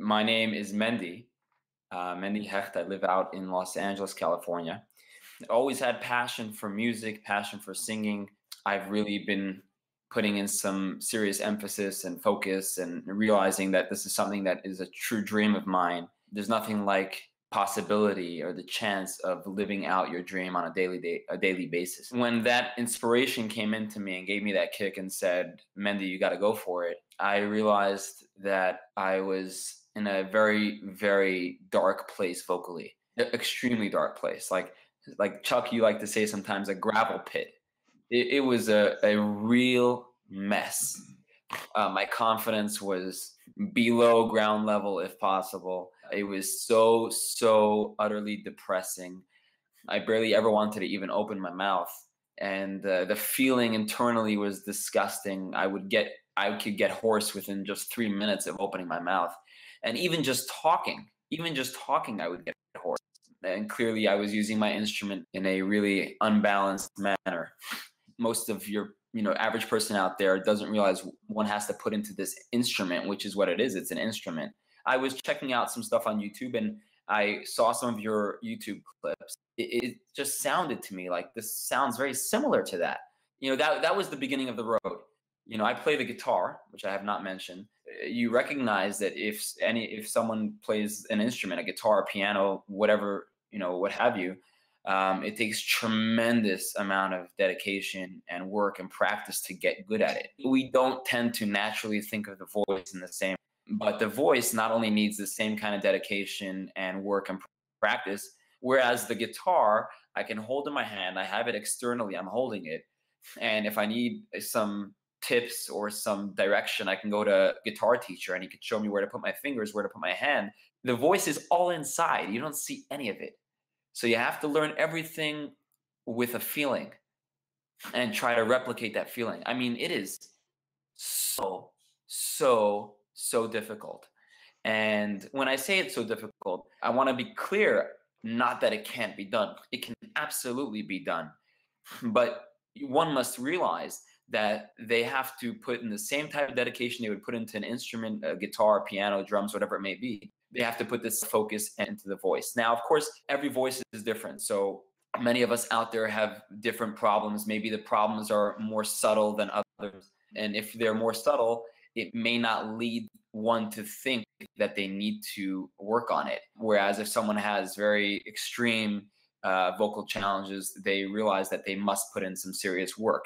My name is Mendy Hecht. I live out in Los Angeles, California. Always had passion for music, passion for singing. I've really been putting in some serious emphasis and focus and realizing that this is something that is a true dream of mine. There's nothing like possibility or the chance of living out your dream on a daily basis. When that inspiration came into me and gave me that kick and said, Mendy, you got to go for it, I realized that I was in a very, very dark place vocally, extremely dark place. Like Chuck, you like to say sometimes, a gravel pit. It was a real mess. My confidence was below ground level, if possible. It was so utterly depressing. I barely ever wanted to even open my mouth. And the feeling internally was disgusting. I could get hoarse within just 3 minutes of opening my mouth. And even just talking, I would get hoarse. And clearly I was using my instrument in a really unbalanced manner. Most of your average person out there doesn't realize one has to put into this instrument, which is what it is. It's an instrument. I was checking out some stuff on YouTube and I saw some of your YouTube clips. It just sounded to me like this sounds very similar to that. That was the beginning of the road. I play the guitar, which I have not mentioned. You recognize that if someone plays an instrument, a guitar, piano, whatever, what have you, it takes tremendous amount of dedication and work and practice to get good at it. We don't tend to naturally think of the voice in the same, but the voice not only needs the same kind of dedication and work and practice, whereas the guitar, I can hold in my hand, I have it externally, I'm holding it. And if I need some tips or some direction, I can go to a guitar teacher and he could show me where to put my fingers, where to put my hand. The voice is all inside. You don't see any of it. So you have to learn everything with a feeling and try to replicate that feeling. I mean, it is so difficult. And when I say it's so difficult, I want to be clear, not that it can't be done. It can absolutely be done. But one must realize that they have to put in the same type of dedication they would put into an instrument, a guitar, piano, drums, whatever it may be. They have to put this focus into the voice. Now, of course, every voice is different. So many of us out there have different problems. Maybe the problems are more subtle than others. And if they're more subtle, it may not lead one to think that they need to work on it. Whereas if someone has very extreme vocal challenges, they realize that they must put in some serious work.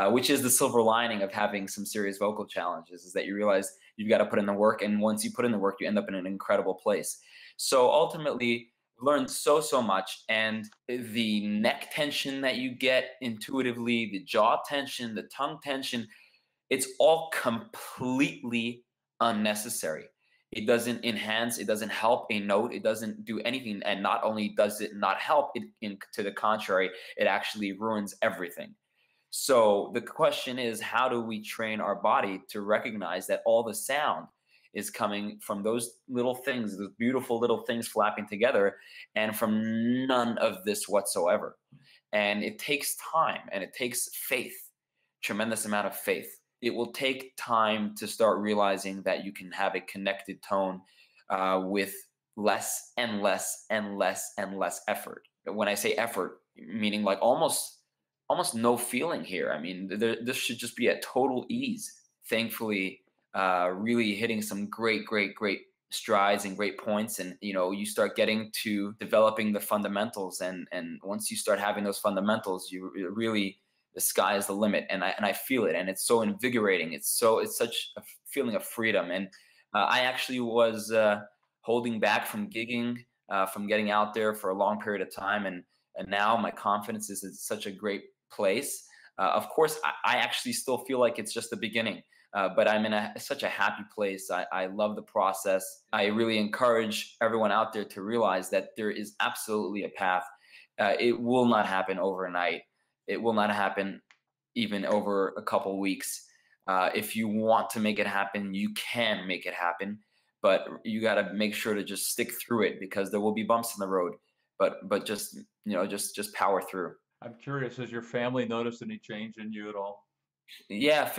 Which is the silver lining of having some serious vocal challenges, is that you realize you've got to put in the work, and once you put in the work, you end up in an incredible place. So ultimately, learned so much, and the neck tension that you get intuitively, the jaw tension, the tongue tension, it's all completely unnecessary. It doesn't enhance, it doesn't help a note, it doesn't do anything, and not only does it not help, to the contrary, it actually ruins everything. So the question is, how do we train our body to recognize that all the sound is coming from those little things, those beautiful little things flapping together, and from none of this whatsoever? And it takes time and it takes faith, tremendous amount of faith. It will take time to start realizing that you can have a connected tone with less and less and less and less effort. When I say effort, meaning like almost no feeling here. I mean, this should just be at total ease. Thankfully, really hitting some great strides and great points. And, you start getting to developing the fundamentals. And once you start having those fundamentals, the sky is the limit. And I feel it. And it's so invigorating. It's such a feeling of freedom. And I actually was holding back from gigging, from getting out there for a long period of time. And now my confidence is in such a great place. Of course, I actually still feel like it's just the beginning, but I'm in such a happy place. I love the process. I really encourage everyone out there to realize that there is absolutely a path. It will not happen overnight. It will not happen even over a couple weeks. If you want to make it happen, you can make it happen, but you got to make sure to just stick through it, because there will be bumps in the road. But just just power through. I'm curious, has your family noticed any change in you at all? Yeah,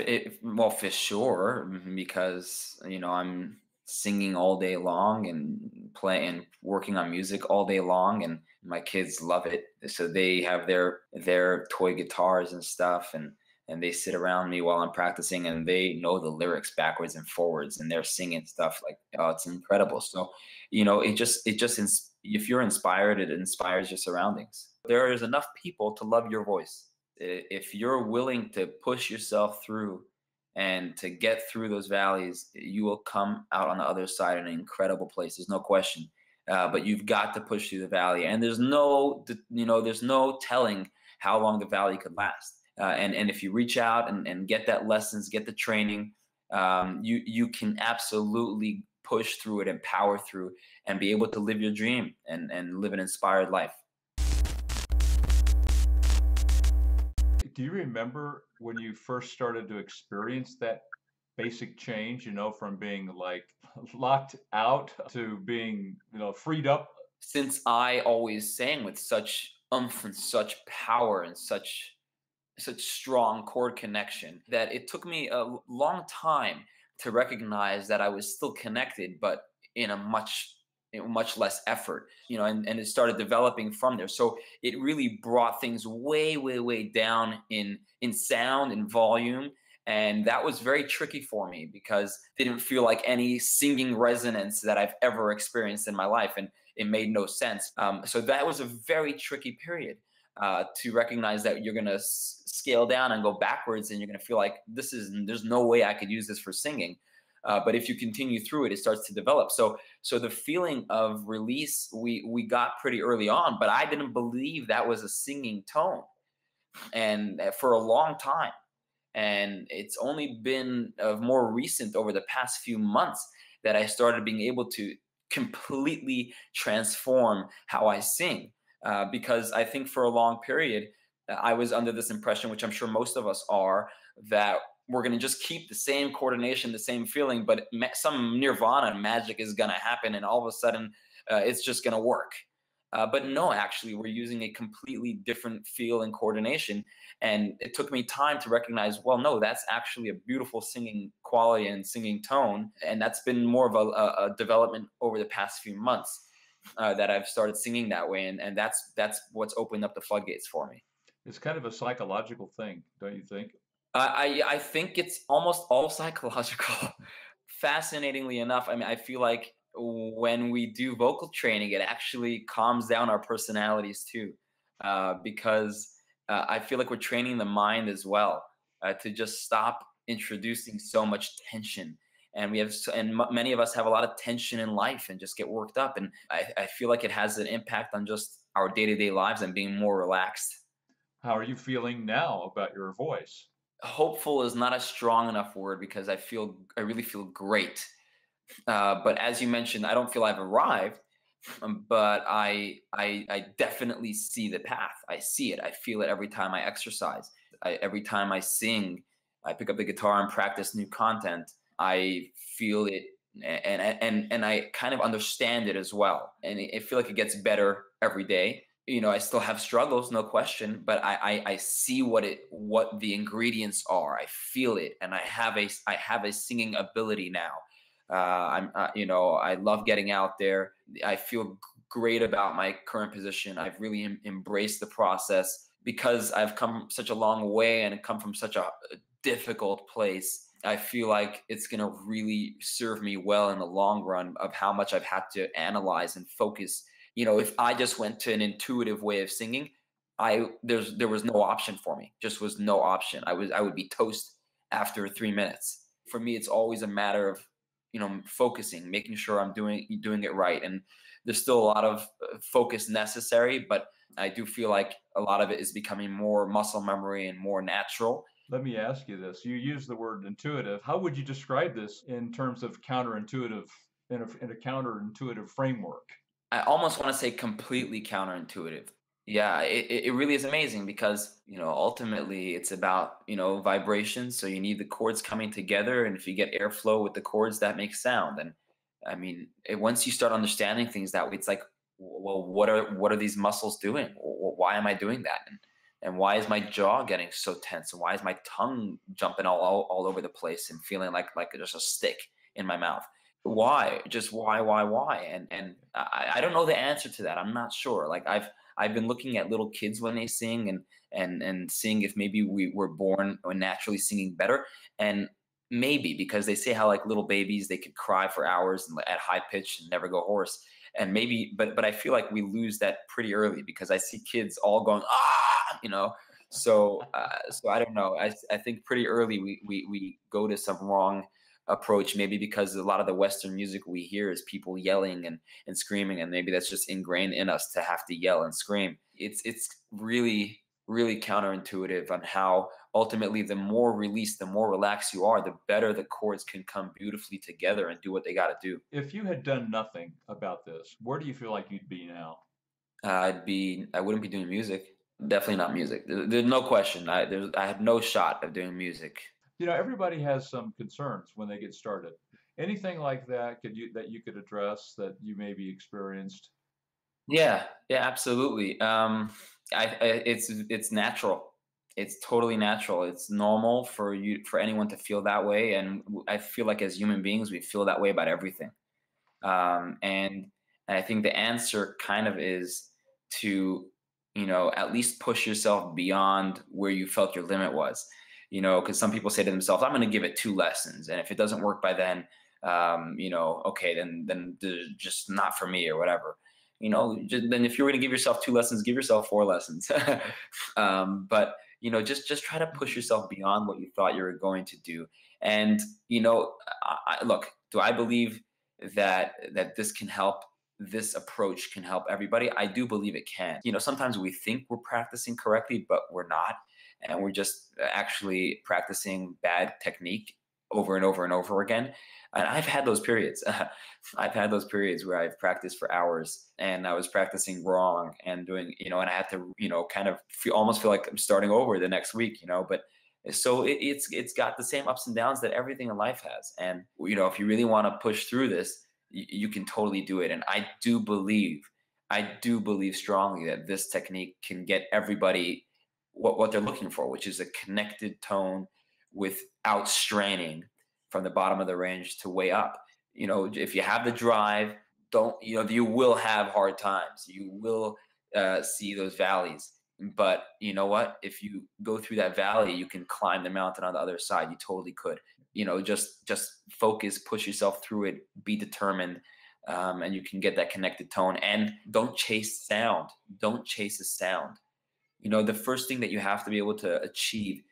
well, for sure, because I'm singing all day long and playing, working on music all day long, and my kids love it. So they have their toy guitars and stuff, and they sit around me while I'm practicing, and they know the lyrics backwards and forwards, and they're singing stuff like, oh, it's incredible. So, if you're inspired, it inspires your surroundings. There is enough people to love your voice. If you're willing to push yourself through and to get through those valleys, you will come out on the other side in an incredible place. There's no question. But you've got to push through the valley, and there's no telling how long the valley could last. And if you reach out and get that lessons, get the training, you can absolutely push through it and power through and be able to live your dream and live an inspired life. Do you remember when you first started to experience that basic change, from being like locked out to being, freed up? Since I always sang with such umph and such power and such strong chord connection, that it took me a long time to recognize that I was still connected, but in a much less effort, and it started developing from there. So it really brought things way, way, way down in sound and volume. And that was very tricky for me because it didn't feel like any singing resonance that I've ever experienced in my life. And it made no sense. So that was a very tricky period to recognize that you're going to scale down and go backwards, and you're going to feel like there's no way I could use this for singing. But if you continue through it, it starts to develop. So the feeling of release, we got pretty early on, but I didn't believe that was a singing tone, and for a long time. And it's only been more recent over the past few months that I started being able to completely transform how I sing. Because I think for a long period, I was under this impression, which I'm sure most of us are, that we're going to just keep the same coordination, the same feeling, but some nirvana magic is going to happen, and all of a sudden it's just going to work. But no, actually, we're using a completely different feel and coordination. And it took me time to recognize, well, no, that's actually a beautiful singing quality and singing tone. And that's been more of a development over the past few months that I've started singing that way. And that's what's opened up the floodgates for me. It's kind of a psychological thing, don't you think? I think it's almost all psychological. Fascinatingly enough, I mean, I feel like when we do vocal training, it actually calms down our personalities too, because I feel like we're training the mind as well to just stop introducing so much tension. And many of us have a lot of tension in life and just get worked up. And I feel like it has an impact on just our day-to-day lives and being more relaxed. How are you feeling now about your voice? Hopeful is not a strong enough word because I really feel great. But as you mentioned, I don't feel I've arrived, but I definitely see the path. I see it. I feel it every time I exercise. Every time I sing, I pick up the guitar and practice new content. I feel it, and I kind of understand it as well. And I feel like it gets better every day. I still have struggles, no question, but I see what the ingredients are. I feel it, and I have a singing ability now. I love getting out there. I feel great about my current position. I've really embraced the process because I've come such a long way and come from such a difficult place. I feel like it's going to really serve me well in the long run of how much I've had to analyze and focus. If I just went to an intuitive way of singing, there was no option for me. Just was no option. I would be toast after 3 minutes. For me, it's always a matter of focusing, making sure I'm doing it right. And there's still a lot of focus necessary, but I do feel like a lot of it is becoming more muscle memory and more natural. Let me ask you this. You use the word intuitive. How would you describe this in terms of counterintuitive, in a counterintuitive framework? I almost want to say completely counterintuitive. Yeah, it really is amazing because, ultimately it's about, vibrations. So you need the chords coming together. And if you get airflow with the chords, that makes sound. And I mean, once you start understanding things that way, it's like, well, what are these muscles doing? Why am I doing that? And why is my jaw getting so tense? And why is my tongue jumping all over the place and feeling like there's a stick in my mouth? Why? Just why? And I don't know the answer to that. I'm not sure. Like I've been looking at little kids when they sing and seeing if maybe we were born or naturally singing better. And maybe because they say how like little babies they could cry for hours and at high pitch and never go hoarse. And maybe, but I feel like we lose that pretty early because I see kids all going ah, you know. So I don't know. I think pretty early we go to some wrong approach, maybe because a lot of the Western music we hear is people yelling and screaming, and maybe that's just ingrained in us to have to yell and scream. It's really really counterintuitive on how ultimately the more released, the more relaxed you are, the better the chords can come beautifully together and do what they got to do. If you had done nothing about this, where do you feel like you'd be now? I wouldn't be doing music. Definitely not music. There's no question. I have no shot of doing music. Everybody has some concerns when they get started. Anything like that that you could address that you maybe experienced? Yeah, yeah, absolutely. It's natural. It's totally natural. It's normal for anyone to feel that way, and I feel like as human beings, we feel that way about everything. And I think the answer kind of is to, at least push yourself beyond where you felt your limit was. Because some people say to themselves, "I'm going to give it 2 lessons, and if it doesn't work by then, okay, then just not for me or whatever." Then if you're going to give yourself 2 lessons, give yourself 4 lessons. But just try to push yourself beyond what you thought you were going to do. And look, do I believe that this approach can help everybody? I do believe it can. Sometimes we think we're practicing correctly, but we're not, and we're just actually practicing bad technique over and over and over again. And I've had those periods. I've had those periods where I've practiced for hours and I was practicing wrong and doing, and I had to, kind of almost feel like I'm starting over the next week, but so it's got the same ups and downs that everything in life has. And if you really want to push through this, you can totally do it. And I do believe strongly that this technique can get everybody what they're looking for, which is a connected tone without straining from the bottom of the range to way up. If you have the drive, don't, you will have hard times. You will see those valleys. But you know what? If you go through that valley, you can climb the mountain on the other side. You totally could. Just focus, push yourself through it, be determined, and you can get that connected tone. And don't chase sound. Don't chase a sound. The first thing that you have to be able to achieve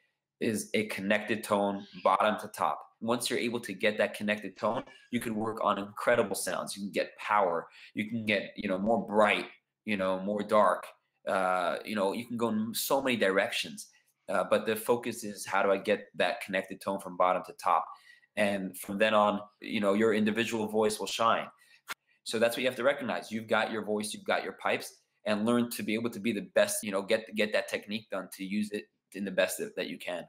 is a connected tone, bottom to top. Once you're able to get that connected tone, you can work on incredible sounds. You can get power. You can get, more bright, more dark. You can go in so many directions. But the focus is, how do I get that connected tone from bottom to top? And from then on, your individual voice will shine. So that's what you have to recognize. You've got your voice, you've got your pipes, and learn to be able to be the best, get that technique done to use it in the best that you can.